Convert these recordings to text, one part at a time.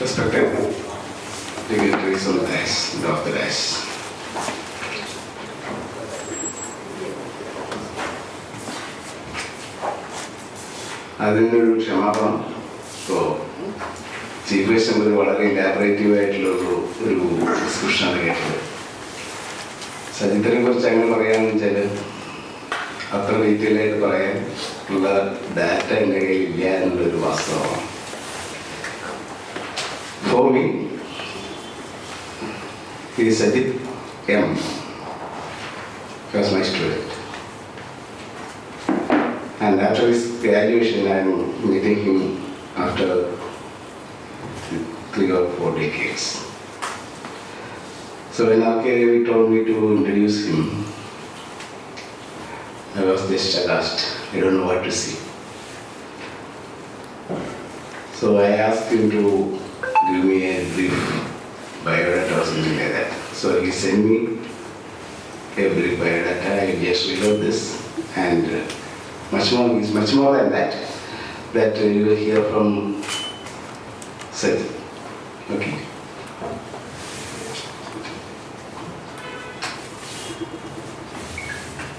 Respected dignitaries on the dais, of the dais. അതിനൊരു ക്ഷമാപണം. ഇപ്പോൾ ചീഫ് ഗസ്റ്റ് വളരെ ഇലാബറേറ്റീവ് ആയിട്ടുള്ളൊരു ഡിസ്കഷനാണ് കേട്ടത്. സജിത്തിനെ കുറിച്ച് അങ്ങനെ പറയാമെന്ന് വെച്ചാൽ അത്ര ഡീറ്റെയിൽ ആയിട്ട് പറയാൻ ഉള്ള ഡാറ്റ എൻ്റെ കയ്യിൽ ഇല്ല എന്നുള്ളൊരു വാസ്തവമാണ്. For me, he is Saji M. He was my student. And after his graduation, I am meeting him after 3 or 4 decades. So when Akiri told me to introduce him, I was just aghast. I don't know what to say. So I asked him to give me a brief biodata or something like that. So he sent me a brief biodata. I just read this, and much more than that you will hear from Saji. Okay.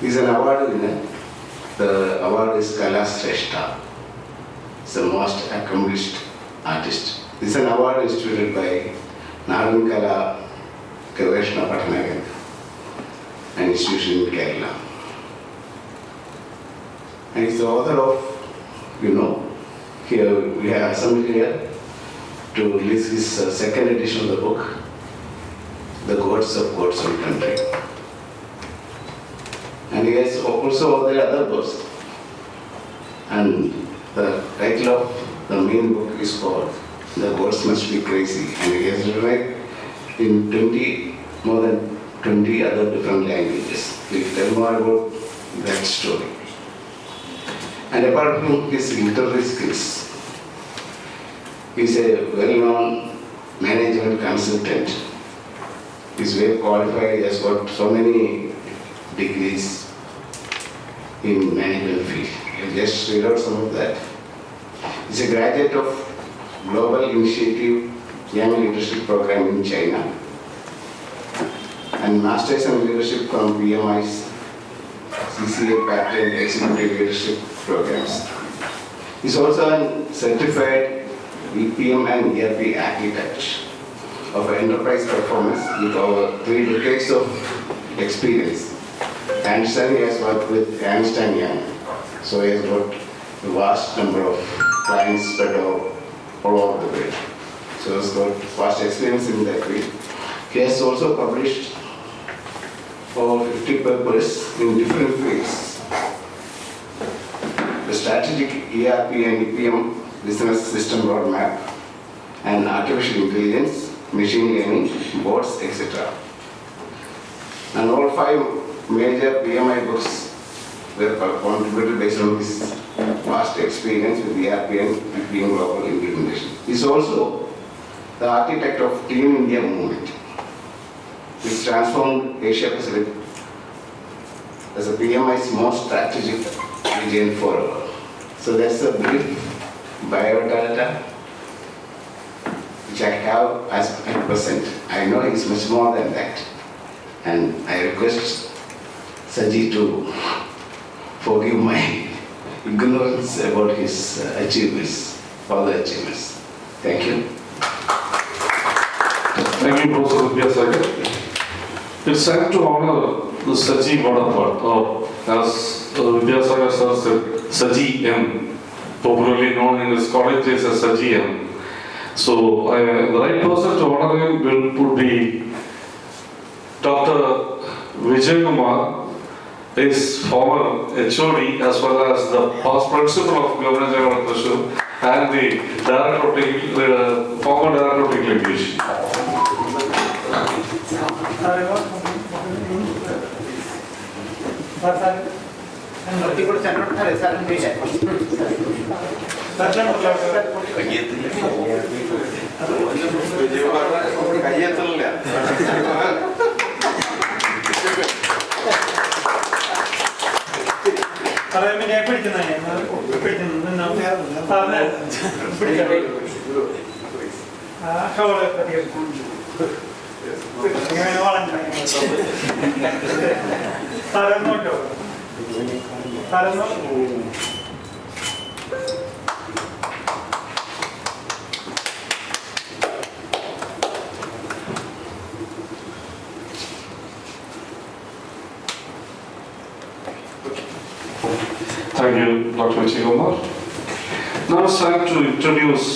He is an award winner. The award is Kala Shrestha. It's the most accomplished artist. This is an award instituted by Nadan Kala Gaveshna Patanagan, an institution in Kerala. And he's the author of, here we have assembled here to release his second edition of the book, The Gods of Country. And he has also the other books. And the title of the main book is called The Gods Must Be Crazy. And he has written in more than 20 other different languages. We'll tell more about that story. And apart from his literary skills, he is a well-known management consultant. He is well qualified. He has got so many degrees in management field. I'll just read out some of that. He is a graduate of Global Initiative Young Leadership Program in China and Masters in Leadership from PMI's CCA Patent Executive Leadership Programs. He is also a certified EPM and ERP architect of enterprise performance with over 3 decades of experience. And he has worked with Ernst & Young, so he has got a vast number of clients spread all over the world. So he has got vast experience in that field. He has also published over 50 papers in different fields. The strategic ERP and EPM business system roadmap and artificial intelligence, machine learning, bots, etc. And all 5 major PMI books were contributed based on his vast experience with ERP and EPM global implementation. He is also the architect of Team India movement, which transformed Asia Pacific as a PMI's most strategic region forever. So that's a brief biodata which I have as at present. I know it's much more than that. And I request Saji to forgive my ignorance about his achievements, further achievements. Thank you. Thank you, Professor Vidyasagar. It's time to honor the Saji Madapat, as Vidyasagar sir said, Saji M, popularly known in his college days as Saji M. So the right person to honor him would be Dr. Vijay Kumar, his former HOD as well as the past principal of Government of Thrissur and the former director of English. Thank you, Dr. Vijayakumar. Now it's time to introduce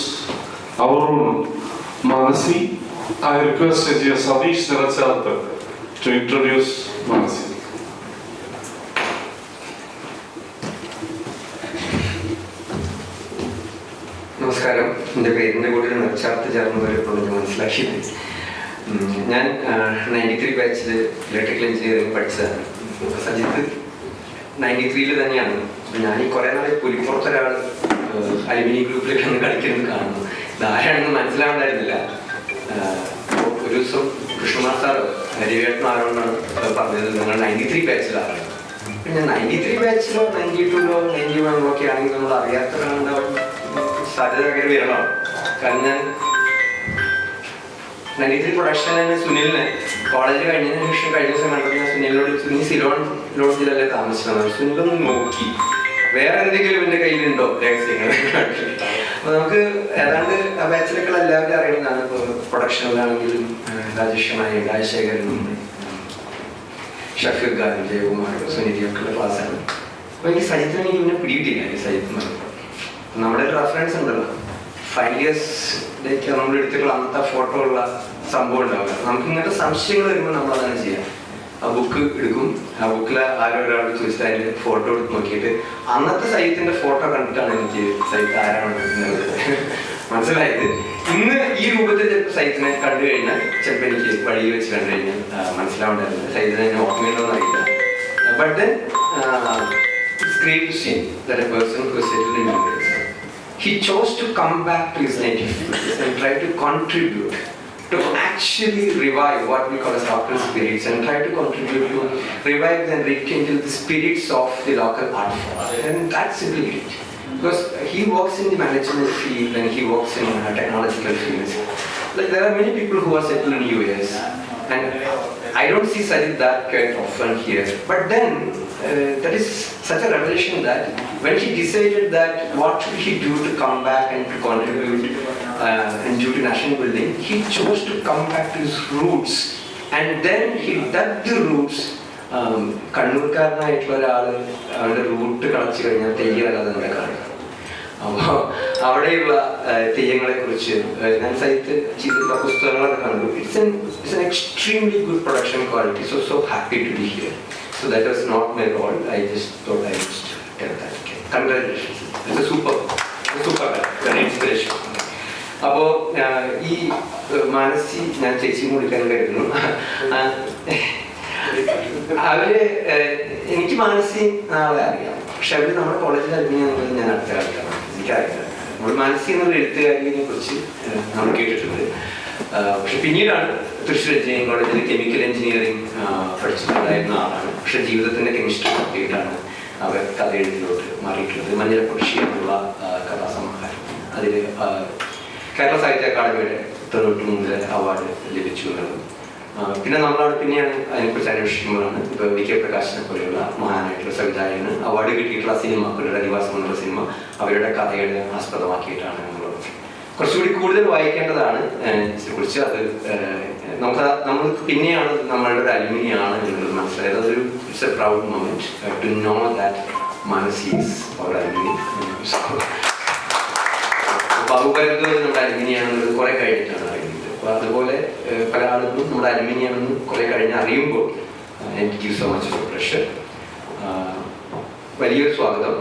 our own Manasi. I request Engineer Satish Nirachalta to introduce Manasi. നമസ്കാരം. എൻ്റെ പേരിൻ്റെ കൂടെ നിർച്ചാർത്ത് ചേർന്ന് വരുമ്പോൾ ഞാൻ മനസ്സിലാക്കിയത് ഞാൻ 93 ബാച്ചിൽ ഇലക്ട്രിക്കൽ എഞ്ചിനീയറിംഗ് പഠിച്ചതാണ്. സജിത്ത് 93 തന്നെയാണ്. ഞാൻ ഈ കുറേ നാളെ പുലിപ്പുറത്തൊരാൾ അലുമിനിയം ഗ്രൂപ്പിലേക്ക് ഒന്ന് കളിക്കുന്നത് കാണുന്നു. ഇതാരാണെന്ന് മനസ്സിലാവുണ്ടായിരുന്നില്ല. ഒരു ദിവസം കൃഷ്ണമാർ സാറ് രവിയേട്ടനും ആരോടാണ് പറഞ്ഞത് നിങ്ങൾ 93 ബാച്ചിലാണ്. ഞാൻ 93 ബാച്ചിലോ 92ലോ 91ലോ ഒക്കെ ആണെങ്കിൽ നമ്മൾ അറിയാത്തവരാണ്ടാവും സാധ്യത ഭയങ്കര വിരളമാണ്. കാരണം ഞാൻ 93 പ്രൊഡക്ഷൻ തന്നെ സുനിലിനെ കോളേജ് കഴിഞ്ഞതിന് ശേഷം കഴിഞ്ഞ ദിവസം കണ്ടപ്പോൾ ഞാൻ സുനിലിനോട് സുനിൽ സിലോൺ ലോഡ്ജിലല്ലേ താമസിച്ചത്. സുനിലൊന്ന് നോക്കി വേറെ എന്തെങ്കിലും എൻ്റെ കയ്യിലുണ്ടോ രഹസ്യങ്ങൾ. അപ്പോൾ നമുക്ക് ഏതാണ്ട് ആ ബാച്ചിലൊക്കെ എല്ലാവരും അറിയുന്നതാണ്. ഇപ്പോൾ പ്രൊഡക്ഷനിലാണെങ്കിലും രാജേഷനായി രാജശേഖരനുണ്ട്, ഷഫീർ ഖാൻ, ജയകുമാർ, സുനിധിയൊക്കെയുള്ള ക്ലാസ്സാണ്. അപ്പോൾ എനിക്ക് സജിത്തിന് എനിക്ക് പിന്നെ പിടിയിട്ടില്ല. ഈ സജിത്ത് എന്ന് പറയുമ്പോൾ നമ്മുടെ ഒരു റെഫറൻസ് ഉണ്ടല്ലോ, 5 ഇയേഴ്സിലേക്ക് നമ്മൾ എടുത്തിട്ടുള്ള അന്നത്തെ ഫോട്ടോ ഉള്ള സംഭവം ഉണ്ടാവില്ല. നമുക്ക് ഇങ്ങനത്തെ സംശയങ്ങൾ വരുമ്പോൾ നമ്മൾ അതാണ് ചെയ്യാം. ആ ബുക്ക് എടുക്കും, ആ ബുക്കിൽ ആരോ ഒരാൾ ചോദിച്ചിട്ട് അതിൻ്റെ ഫോട്ടോ എടുത്ത് നോക്കിയിട്ട് അന്നത്തെ സൈറ്റിൻ്റെ ഫോട്ടോ കണ്ടിട്ടാണ് എനിക്ക് സൈറ്റ് ആരാണ് മനസ്സിലായത്. ഇന്ന് ഈ രൂപത്തിൽ ചിലപ്പോൾ സൈറ്റിനെ കണ്ടു കഴിഞ്ഞാൽ ചിലപ്പോൾ എനിക്ക് വഴിയിൽ വെച്ച് കണ്ടു കഴിഞ്ഞാൽ മനസ്സിലാവുണ്ടായിരുന്നു സൈറ്റിനെ എന്നെ ഓർമ്മയില്ലെന്ന് അറിയില്ല. But then it's great to see that a person who is settled in US, he chose to come back to his native place and try to contribute to actually revive what we call as local spirits and try to contribute to revive and rekindle the spirits of the local art form. And that's simply great. Because he works in the management field and he works in technological fields. Like there are many people who are settled in US and I don't see Sajid that quite often here. But then that is such a revelation that when he decided that what should he do to come back and to contribute and do to national building, he chose to come back to his roots and then he dug the roots. കണ്ണൂർക്കാരനായിട്ടുള്ള ഒരാൾ അവരുടെ root കളച്ചു കഴിഞ്ഞാൽ തെയ്യമല്ലാതെ നമ്മുടെ കാര്യം. അപ്പോൾ അവിടെയുള്ള തെയ്യങ്ങളെ കുറിച്ച് ഞാൻ site ചെയ്തിട്ടുള്ള പുസ്തകങ്ങളൊക്കെ കണ്ടു. It's an extremely good production quality. So happy to be here. So that was not my role. I just thought I would tell that. Okay. Congratulations. It's a super inspiration. അപ്പോൾ ഈ മാനസി ഞാൻ ചേച്ചി കൊടുക്കാൻ കരുതുന്നു. അവര് എനിക്ക് മാനസി നാളെ അറിയാം. പക്ഷെ അവര് നമ്മുടെ കോളേജിൽ അറിഞ്ഞാൽ ഞാൻ അടുത്ത കാലത്താണ് എനിക്കറിയില്ല. നമ്മൾ മാനസി എന്നുള്ള എഴുത്തുകാരിനെ കുറിച്ച് നമ്മൾ കേട്ടിട്ടുണ്ട്. പക്ഷെ പിന്നീടാണ് തൃശ്ശൂർ എഞ്ചിനീയറിംഗ് കോളേജിൽ കെമിക്കൽ എഞ്ചിനീയറിംഗ് പഠിച്ചിട്ടുണ്ടായിരുന്ന ആളാണ്. പക്ഷെ ജീവിതത്തിന്റെ കെമിസ്ട്രി നടത്തിയിട്ടാണ് അവർ കഥ എഴുതിലോട്ട് മാറിയിട്ടുള്ളത്. മഞ്ഞളപ്പൊടിശി എന്നുള്ള കഥാസമാഹാരം അതിൽ കേരള സാഹിത്യ അക്കാദമിയുടെ 93 അവാർഡ് ലഭിച്ചു എന്നുള്ളത്. പിന്നെ നമ്മളവിടെ പിന്നെയാണ് അതിനെക്കുറിച്ച് അന്വേഷിക്കുമ്പോഴാണ് ഇപ്പോൾ വി കെ പ്രകാശിനെ പോലെയുള്ള മഹാനായിട്ടുള്ള സംവിധായകന് അവാർഡ് കിട്ടിയിട്ടുള്ള സിനിമ അവരുടെ അധിവാസം എന്നുള്ള സിനിമ അവരുടെ കഥയുടെ ആസ്പദമാക്കിയിട്ടാണ് നമ്മൾ കുറച്ചുകൂടി കൂടുതൽ വായിക്കേണ്ടതാണ് ഇതിനെക്കുറിച്ച്. അത് നമ്മൾ പിന്നെയാണ് നമ്മളുടെ ഒരു അലുമിനിയാണ് എന്നുള്ളത് മനസ്സിലായത്. അതൊരു it's a proud moment to know that Manasi is our alumni. ബാബുപരന്തോട് നമ്മുടെ അലുമിനിയാണെന്നുള്ളത് കുറെ കഴിഞ്ഞിട്ടാണ് അറിയുന്നത്. അപ്പോൾ അതുപോലെ പല ആളുകളും നമ്മുടെ അലുമിനിയാണെന്ന് കുറെ കഴിഞ്ഞ് അറിയുമ്പോൾ എനിക്ക് give so much of pressure. വലിയൊരു സ്വാഗതം.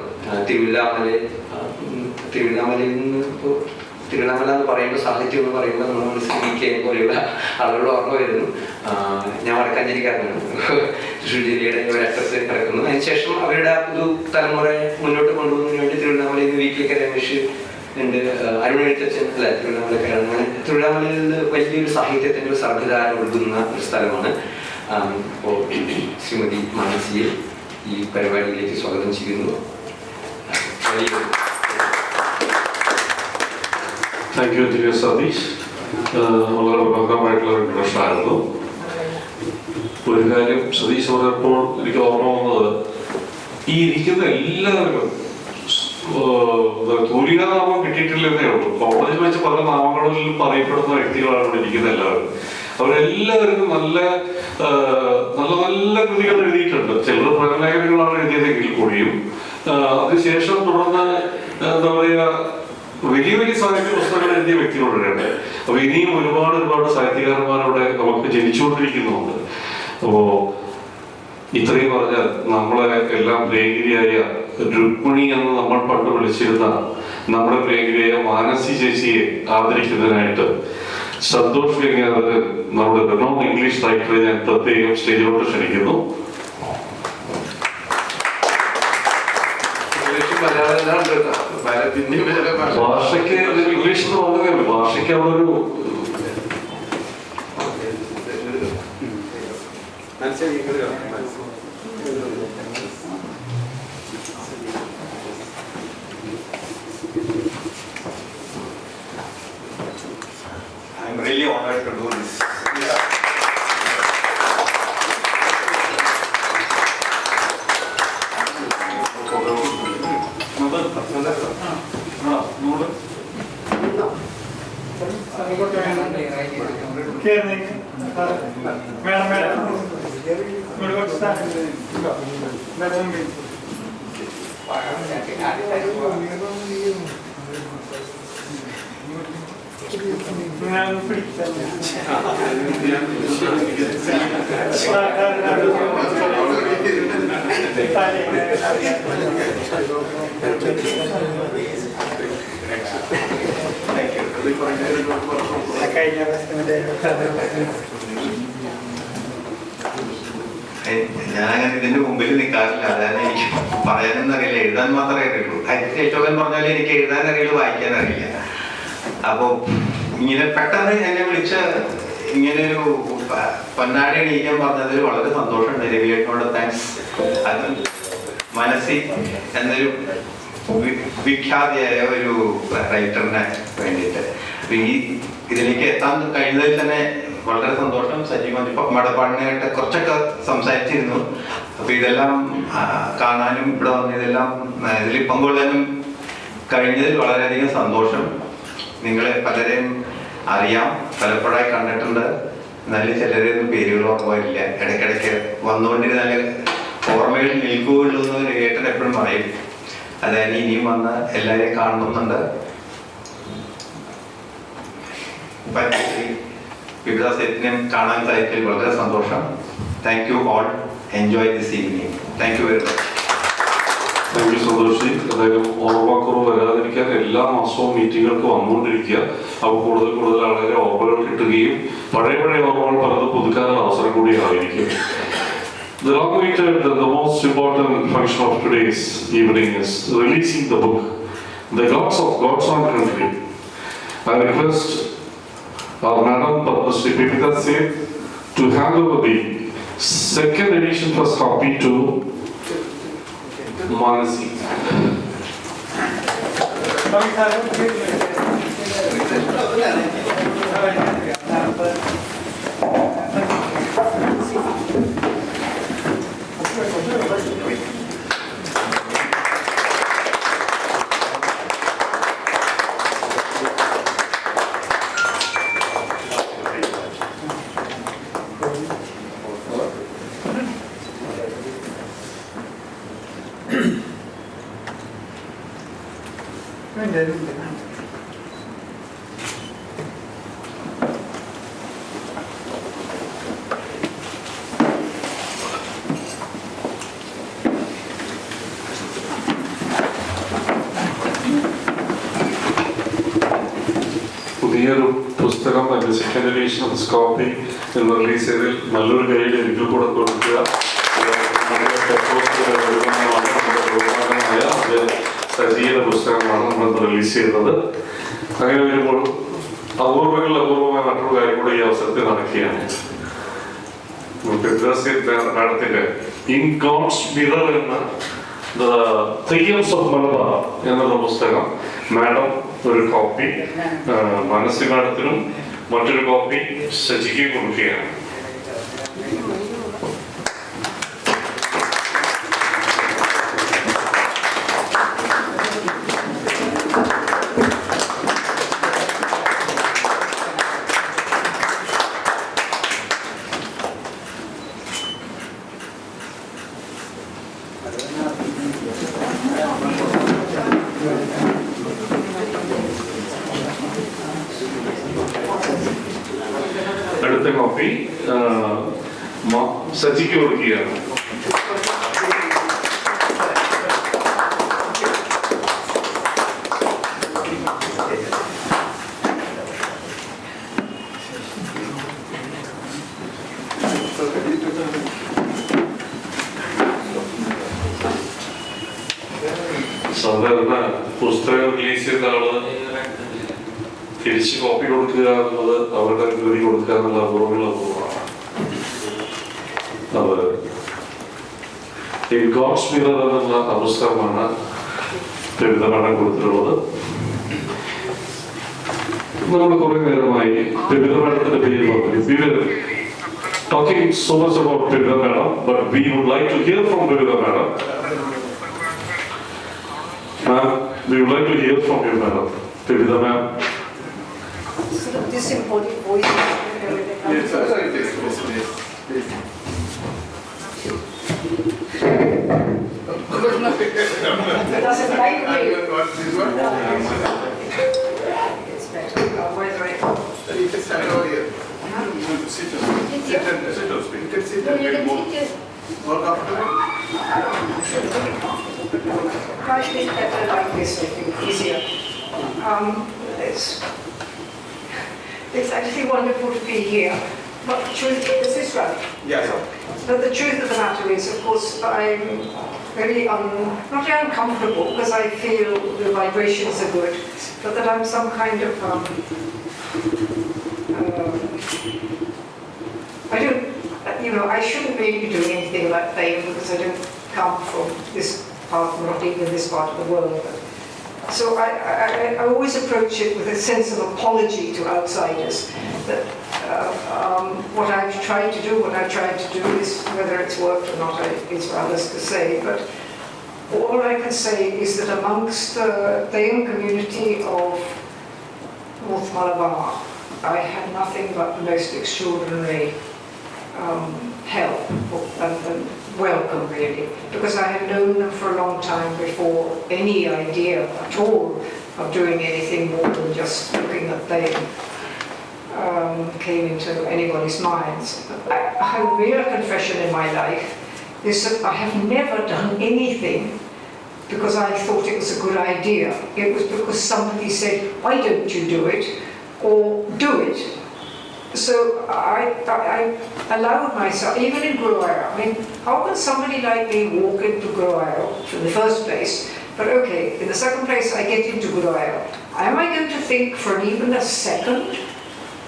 തിരുവല്ലാമലയിൽ നിന്ന് ഇപ്പോൾ തിരുവണ്ണാമല എന്ന് പറയുമ്പോൾ സാഹിത്യം എന്ന് പറയുമ്പോൾ നമ്മൾ മനസ്സിൽ വി കെ പോലെയുള്ള ആളുകൾ ഓർമ്മ വരുന്നു. ഞാൻ വടക്കാഞ്ചേരിക്കാരനാണ്. തൃശ്ശൂർ ജില്ലയുടെ ഒരു അഡ്രസ് കിടക്കുന്നു. അതിനുശേഷം അവരുടെ പുതു തലമുറയെ മുന്നോട്ട് കൊണ്ടുപോകുന്നതിന് വേണ്ടി തിരുവണ്ണാമലയിൽ നിന്ന് വി കെ രമേശ് ഉണ്ട്, അരുൺ എഴുത്തച്ഛൻ അല്ല തിരുവണ്ണാമലക്കാരാണ്. അങ്ങനെ തിരുവണ്ണാമലയിൽ വലിയൊരു സാഹിത്യത്തിൻ്റെ ഒരു സർഗധാര ഒഴുകുന്ന ഒരു സ്ഥലമാണ്. അപ്പോൾ ശ്രീമതി മാനസിയെ ഈ പരിപാടിയിലേക്ക് സ്വാഗതം ചെയ്യുന്നു. വലിയ താങ്ക് യു എഞ്ചിനീയർ സതീഷ്. വളരെ മനോഹരമായിട്ടുള്ള ഒരു ഇൻട്രൊഡക്ഷൻ ആയിരുന്നു. ഒരു കാര്യം സതീഷ് പറഞ്ഞപ്പോൾ എനിക്ക് ഓർമ്മ വന്നത്, ഈ ഇരിക്കുന്ന എല്ലാവരും തൂലികാനാമം കിട്ടിയിട്ടില്ലെന്നേ ഉള്ളൂ. കോളേജിൽ വെച്ച് പല നാമങ്ങളിലും പറയപ്പെടുന്ന വ്യക്തികളാണ് ഇവിടെ ഇരിക്കുന്ന എല്ലാവരും. അവരെല്ലാവരും നല്ല നല്ല നല്ല കൃതികൾ എഴുതിയിട്ടുണ്ട്. ചിലർ പ്രകടനങ്ങളാണ് എഴുതിയതെങ്കിൽ കൂടിയും അതിനുശേഷം തുടർന്ന് എന്താ പറയുക, വലിയ വലിയ സാഹിത്യ പുസ്തകങ്ങൾ എഴുതിയ വ്യക്തികളുണ്ട്. അപ്പൊ ഇനിയും ഒരുപാട് സാഹിത്യകാരന്മാരവിടെ നമുക്ക് ജനിച്ചുകൊണ്ടിരിക്കുന്നുണ്ട്. അപ്പോ ഇത്രയും പറഞ്ഞാൽ നമ്മളെ എല്ലാം പ്രിയങ്കരിയായ രുക്മിണി എന്ന് നമ്മൾ പണ്ട് വിളിച്ചിരുന്ന നമ്മുടെ പ്രിയങ്കരിയായ മാനസി ചേച്ചിയെ ആദരിക്കുന്നതിനായിട്ട് സന്തോഷ് വ്യംഗ്യാധരൻ, നമ്മുടെ റെനോൺ ഇംഗ്ലീഷ് റൈറ്ററെ ഞാൻ പ്രത്യേകം സ്റ്റേജിലോട്ട് ക്ഷണിക്കുന്നു. ഭാഷയ്ക്ക് ഇംഗ്ലീഷ് എന്ന് പറഞ്ഞതേ ഭാഷയ്ക്ക് അവിടൊരു I'm really honored to do this. ഞാനങ്ങനെ ഇതിന്റെ മുമ്പിൽ നിൽക്കാറില്ല. അതായത് എനിക്ക് പറയാനൊന്നും അറിയില്ല, എഴുതാൻ മാത്രമേ അറിയുള്ളൂ. ഹരിതേശോകൻ പറഞ്ഞാലും എനിക്ക് എഴുതാൻ അറിയില്ല, വായിക്കാൻ അറിയില്ല. അപ്പൊ ഇങ്ങനെ പെട്ടെന്ന് എന്നെ വിളിച്ച് ഇങ്ങനെ ഒരു പൊന്നാടി എണീക്കാൻ പറഞ്ഞതിൽ വളരെ സന്തോഷമുണ്ട്. രവിയേട്ടനോട് താങ്ക്സ്. അത് മനസി എന്നൊരു വിഖ്യാതിയായ ഒരു റൈറ്ററിനെ വേണ്ടിയിട്ട് ഈ ഇതിലേക്ക് എത്താൻ കഴിഞ്ഞതിൽ തന്നെ വളരെ സന്തോഷം. സജി മടപ്പാടിനായിട്ട് കുറച്ചൊക്കെ സംസാരിച്ചിരുന്നു. അപ്പൊ ഇതെല്ലാം കാണാനും ഇവിടെ വന്ന് ഇതെല്ലാം ഇതിൽ പങ്കുകൊള്ളാനും കഴിഞ്ഞതിൽ വളരെയധികം സന്തോഷം. നിങ്ങളെ പലരെയും അറിയാം, പലപ്പോഴായി കണ്ടിട്ടുണ്ട്. നല്ല ചിലരെയൊന്നും പേരുകൾ ഓർമ്മ വരില്ല. ഇടയ്ക്കിടയ്ക്ക് വന്നുകൊണ്ടിരുന്ന ഓർമ്മയിൽ നിൽക്കുകയുള്ളൂ എന്ന് ഏട്ടൻ എപ്പോഴും പറയും. അതായത് ഇനിയും വന്ന് എല്ലാവരെയും കാണുന്നുണ്ട്. Pepita Sethനെ കാണാൻ സാധിച്ചതിൽ വളരെ സന്തോഷം. Thank you all. Enjoy this evening. Thank you very much. Thank you Santhosh. എന്തായാലും ഓർമ്മക്കുറവ് വരാതിരിക്കാൻ എല്ലാ മാസവും മീറ്റിങ്ങുകൾക്ക് വന്നുകൊണ്ടിരിക്കുക. അപ്പോൾ കൂടുതൽ ആളുകളെ ഓർമ്മകൾ കിട്ടുകയും പഴയ ഓർമ്മകൾ പലതും പുതുക്കാനുള്ള അവസരം കൂടി ആയിരിക്കും. The most important function of today's evening is releasing the book, The Gods of God's Own Country. I request our Madam Padma Shri Pepita Seth to hand over the second edition first copy to Manasi. പുതിയൊരു പുസ്തകം അതിന്റെ second edition of this copy എന്ന് release ചെയ്തതിൽ നല്ലൊരു കയ്യിൽ എനിക്ക് കൂടെ കൊടുക്കുക. സജിയുടെ പുസ്തകമാണ് നമ്മൾ റിലീസ് ചെയ്യുന്നത്. അങ്ങനെ വരുമ്പോൾ അപൂർവമായ മറ്റൊരു കാര്യം കൂടെ ഈ അവസരത്തിൽ നടക്കുകയാണ്. മാഡത്തിന്റെ ഇൻ ഗോഡ്സ് മിറർ എന്ന Theyyams of Malabar എന്നുള്ള പുസ്തകം മാഡം ഒരു കോപ്പി മനസ്സി മാഡത്തിനും മറ്റൊരു കോപ്പി സജിക്ക് കൊടുക്കുകയാണ്. അടുത്ത കോപ്പി സജിക്ക് കൊടുക്കുകയാണ്. സാധാരണ പുസ്തകം റിലീസ് ചെയ്ത ആള് തിരിച്ച് കോപ്പി കൊടുക്കുക എന്നുള്ളത് അവരുടെ ഗതി കൊടുക്കുക എന്നുള്ള അപൂർവമുള്ള അപൂർവമാണ്. അത് ഈ ഗോഡ്സ് മിറർ എന്നുള്ള പുസ്തകമാണ് വിവിധ പഠനം കൊടുത്തിട്ടുള്ളത്. നമ്മൾ കുറെ നേരമായി വിവിധ പഠനത്തിന്റെ പേര് പറഞ്ഞു. Talking so much about Pepita Madam, but we would like to hear from Pepita Madam. Ma'am, we would like to hear from you, Madam. Pepita Ma'am. This important voice. Yes, sorry, please. Doesn't like me. This one? It's better. Otherwise, right. You can stand over here. Sit or speak. You can sit and get more comfortable. I think better like this, I think, easier. It's actually wonderful to be here. But the truth, is this right? Yeah. But the truth of the matter is, of course, I'm very not uncomfortable because I feel the vibrations are good, but that I'm some kind of I don't, I shouldn't really be doing anything like Theyyam because I don't come from this part, not even this part of the world. So I always approach it with a sense of apology to outsiders. That what I've tried to do is, whether it's worked or not, is for others to say. But all I can say is that amongst the Theyyam community of North Malabar, I had nothing but the most extraordinary help and welcome, really, because I had known them for a long time before any idea at all of doing anything more than just looking at Theyyam came into anybody's minds. A real confession in my life is that I have never done anything because I thought it was a good idea. It was because somebody said, why don't you do it, or do it. So I allowed myself, even in Guruvayur, I mean, how can somebody like me walk into Guruvayur in the first place? But okay, in the second place, I get into Guruvayur. Am I going to think for even a second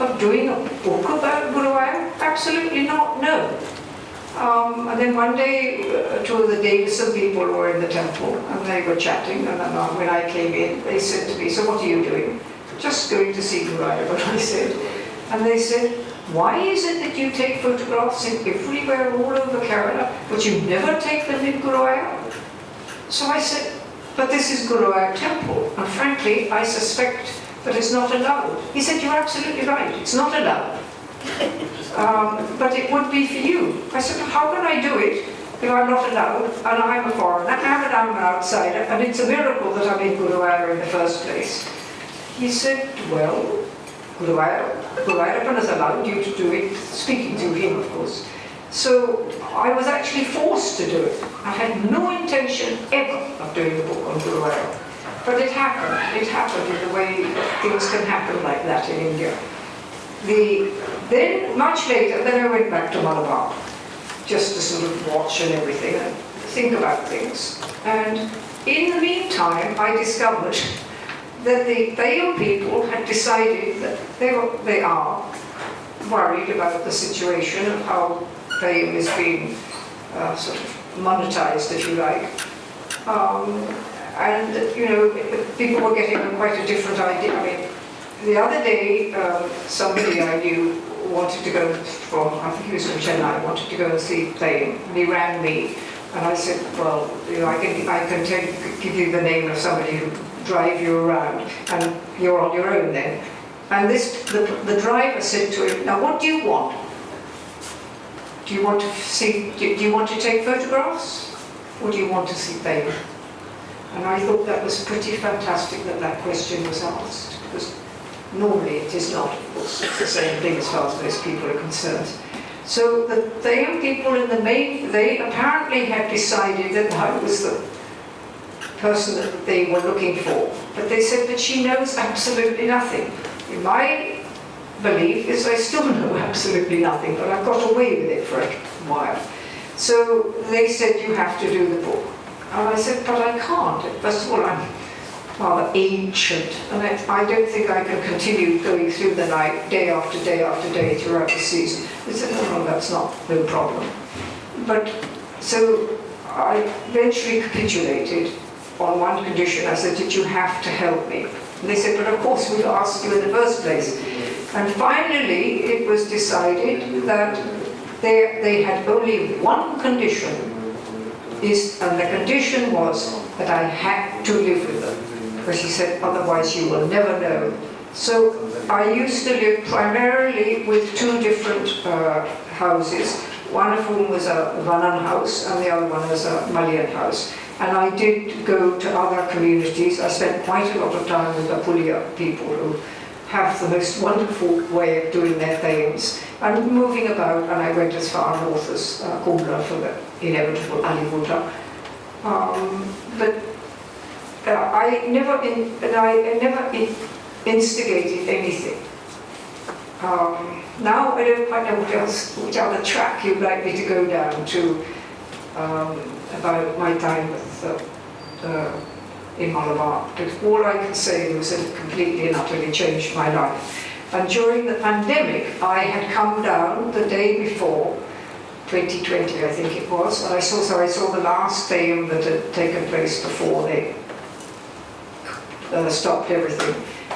of doing a book about Guruvayur? Absolutely not, no. And then one day, two of the DSC people were in the temple, and they were chatting, and then when I came in, they said to me, so what are you doing? Just going to see Guruvayur, I said. And they said, why is it that you take photographs in everywhere all over Kerala, but you never take them in Guruvayur? So I said, but this is Guruvayur temple, and frankly, I suspect that it's not allowed. He said, you're absolutely right, it's not allowed. But it would be for you. I said, how can I do it if I'm not allowed, and I'm a foreigner, and I'm an outsider, and it's a miracle that I'm in Guruvayur in the first place. He said, well, Guruvayur has allowed you to do it, speaking to him, of course. So I was actually forced to do it. I had no intention ever of doing a book on Guruvayur. But it happened. It happened in the way things can happen like that in India. Then, much later, then I went back to Malabar, just to sort of watch and everything, and think about things. And in the meantime, I discovered that the Theyyam people had decided that they are worried about the situation of how Theyyam is being sort of monetized, if you like. And, people were getting quite a different idea. I mean, the other day, somebody I knew wanted to go from, I think he was from Chennai, wanted to go and see Theyyam, and he rang me, and I said, well, you know, I can give you the name of somebody who drive you around, and you're on your own then. And the driver said to him, now what do you want? Do you want to see, do you want to take photographs? Or do you want to see Theyyam? And I thought that was pretty fantastic that question was asked, because normally it is not, of course. It's the same thing as far as most people are concerned. So the Theyyam people in the main, they apparently had decided that I was the person that they were looking for. But they said that she knows absolutely nothing. In my belief is I still know absolutely nothing, but I've got away with it for a while. So they said, you have to do the book. And I said, but I can't. First of all, I'm rather ancient, and I don't think I can continue going through the night, day after day after day throughout the season. They said, no, that's no problem. But, so I eventually capitulated on one condition. I said, did you have to help me? And they said, but of course we've asked you in the first place. And finally, it was decided that they had only one condition, and the condition was that I had to live with them. Because he said, otherwise you will never know. So I used to live primarily with two different houses, one of whom was a Vanan house and the other one was a Malayan house. And I did go to other communities. I spent quite a lot of time with the Pulia people who have the most wonderful way of doing their Theyyams. And moving about, and I went as far north as Kumla for the inevitable Alivuta. But I never instigated anything. Now I don't quite know which other track you'd like me to go down to about my time with in Malabar. But all I can say was that it completely and utterly changed my life. And during the pandemic, I had come down the day before, 2020 I think it was, and I saw the last Theyyam that had taken place before they stopped everything.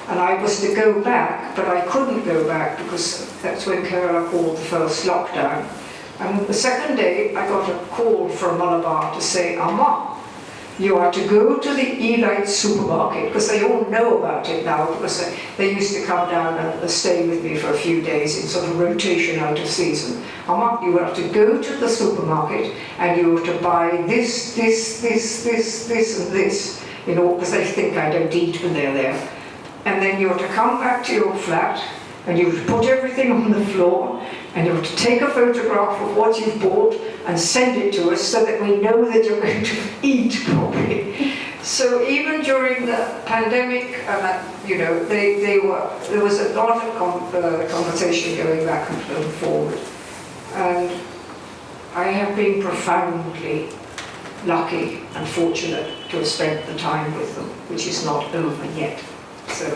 And I was to go back, but I couldn't go back because that's when Kerala called the first lockdown. And the second day, I got a call from Malabar to say, Amma, you are to go to the Elite supermarket, because they all know about it now, because they used to come down and stay with me for a few days in sort of rotation out of season. Amma, you are to go to the supermarket and you are to buy this, and this, you know, because they think I don't eat when they're there. And then you're to come back to your flat and you to put everything on the floor and you're to take a photograph of what you've bought and send it to us so that we know that you're going to eat properly. So even during the pandemic, you know, there was a lot of conversation going back and forward. And I have been profoundly lucky and fortunate to have spent the time with them, which is not over yet. So.